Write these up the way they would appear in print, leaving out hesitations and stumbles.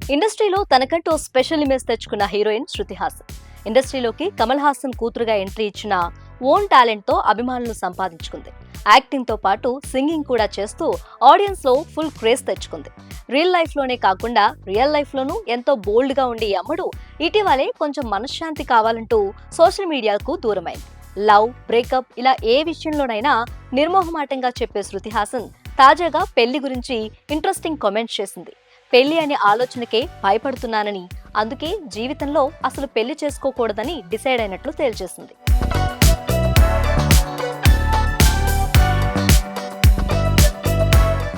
ఇండస్ట్రీలో తనకంటూ special image తెచ్చుకున్న హీరోయిన్ శృతి హాసన్. ఇండస్ట్రీలోకి కమల్ హాసన్ కూతురుగా ఎంట్రీ ఇచ్చిన ఓన్ టాలెంట్ తో అభిమానులను సంపాదించుకుంది. యాక్టింగ్ తో పాటు సింగింగ్ కూడా చేస్తూ ఆడియన్స్ లో ఫుల్ క్రేజ్ తెచ్చుకుంది. రియల్ లైఫ్ లోనే కాకుండా రియల్ లైఫ్ లోనూ ఎంతో బోల్డ్ గా ఉండే ఈ అమ్మడు ఇటీవలే కొంచెం మనశ్శాంతి కావాలంటూ సోషల్ మీడియాకు దూరమైంది. లవ్, బ్రేకప్ ఇలా ఏ విషయంలోనైనా నిర్మోహమాటంగా చెప్పే శృతి హాసన్ తాజాగా పెళ్లి గురించి ఇంట్రెస్టింగ్ కామెంట్స్ చేసింది. పెళ్లి అనే ఆలోచనకే భయపడుతున్నానని, అందుకే జీవితంలో అసలు పెళ్లి చేసుకోకూడదని డిసైడ్ అయినట్లు తేల్చేసింది.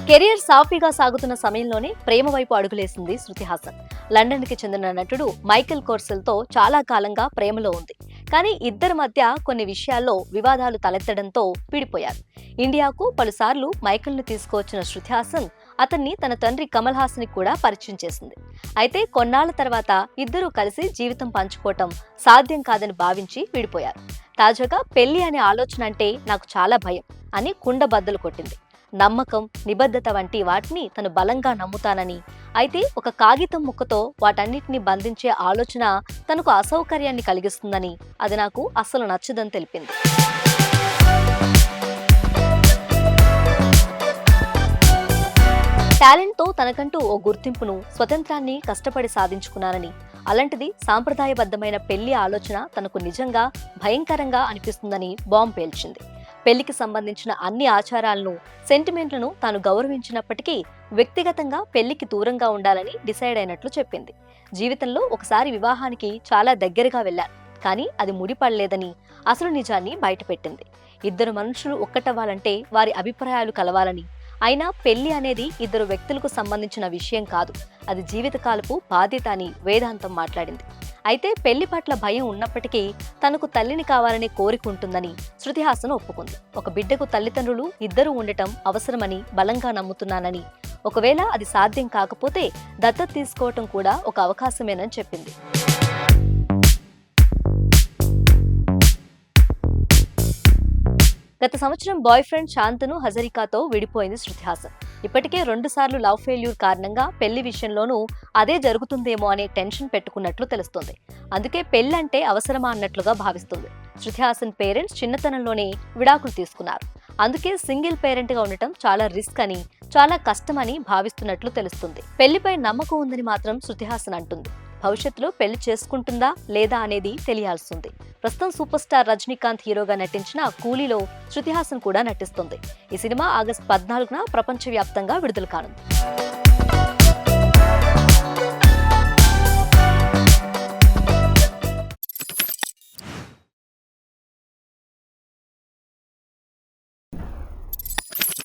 కెరియర్ సాఫీగా సాగుతున్న సమయంలోనే ప్రేమ వైపు అడుగులేసింది శృతి హాసన్. లండన్ కి చెందిన నటుడు మైకేల్ కోర్సెల్ తో చాలా కాలంగా ప్రేమలో ఉంది. కానీ ఇద్దరి మధ్య కొన్ని విషయాల్లో వివాదాలు తలెత్తడంతో విడిపోయారు. ఇండియాకు పలుసార్లు మైకేల్ ను తీసుకువచ్చిన శృతి హాసన్ అతన్ని తన తండ్రి కమల్ హాసన్ కూడా పరిచయం చేసింది. అయితే కొన్నాళ్ల తర్వాత ఇద్దరూ కలిసి జీవితం పంచుకోవటం సాధ్యం కాదని భావించి విడిపోయారు. తాజాగా పెళ్లి అనే ఆలోచన అంటే నాకు చాలా భయం అని కుండ బద్దలు కొట్టింది. నమ్మకం, నిబద్ధత వంటి వాటిని తను బలంగా నమ్ముతానని, అయితే ఒక కాగితం ముక్కతో వాటన్నిటిని బంధించే ఆలోచన తనకు అసౌకర్యాన్ని కలిగిస్తుందని, అది నాకు అస్సలు నచ్చదని తెలిపింది. టాలెంట్ తో తనకంటూ ఓ గుర్తింపును, స్వతంత్రాన్ని కష్టపడి సాధించుకున్నానని, అలాంటిది సాంప్రదాయబద్ధమైన పెళ్లి ఆలోచన తనకు నిజంగా భయంకరంగా అనిపిస్తుందని బాంబు పేల్చింది. పెళ్లికి సంబంధించిన అన్ని ఆచారాలను, సెంటిమెంట్లను తాను గౌరవించినప్పటికీ వ్యక్తిగతంగా పెళ్లికి దూరంగా ఉండాలని డిసైడ్ అయినట్లు చెప్పింది. జీవితంలో ఒకసారి వివాహానికి చాలా దగ్గరగా వెళ్లాను, కానీ అది ముడిపడలేదని అసలు నిజాన్ని బయటపెట్టింది. ఇద్దరు మనుషులు ఒక్కటవ్వాలంటే వారి అభిప్రాయాలు కలవాలని, అయినా పెళ్లి అనేది ఇద్దరు వ్యక్తులకు సంబంధించిన విషయం కాదు, అది జీవితకాలపు బాధ్యత అని వేదాంతం మాట్లాడింది. అయితే పెళ్లి పట్ల భయం ఉన్నప్పటికీ తనకు తల్లిని కావాలనే కోరిక ఉంటుందని శృతి హాసన్ ఒప్పుకుంది. ఒక బిడ్డకు తల్లిదండ్రులు ఇద్దరూ ఉండటం అవసరమని బలంగా నమ్ముతున్నానని, ఒకవేళ అది సాధ్యం కాకపోతే దత్తత తీసుకోవటం కూడా ఒక అవకాశమేనని చెప్పింది. గత సంవత్సరం బాయ్ ఫ్రెండ్ శాంతను హజరికాతో విడిపోయింది శృతి హాసన్. ఇప్పటికే 2 సార్లు లవ్ ఫెయిల్యూర్ కారణంగా పెళ్లి విషయంలోనూ అదే జరుగుతుందేమో అనే టెన్షన్ పెట్టుకున్నట్లు తెలుస్తోంది. అందుకే పెళ్లంటే అవసరమా అన్నట్లుగా భావిస్తుంది. శృతి హాసన్ పేరెంట్స్ చిన్నతనంలోనే విడాకులు తీసుకున్నారు. అందుకే సింగిల్ పేరెంట్ గా ఉండటం చాలా రిస్క్ అని, చాలా కష్టమని భావిస్తున్నట్లు తెలుస్తుంది. పెళ్లిపై నమ్మకం ఉందని మాత్రం శృతి హాసన్ అంటుంది. భవిష్యత్తులో పెళ్లి చేసుకుంటుందా లేదా అనేది తెలియాల్సింది. ప్రస్తుతం సూపర్ స్టార్ రజనీకాంత్ హీరోగా నటించిన కూలీలో శృతి హాసన్ కూడా నటిస్తుంది. ఈ సినిమా ఆగస్టు 14న ప్రపంచవ్యాప్తంగా విడుదల కానుంది.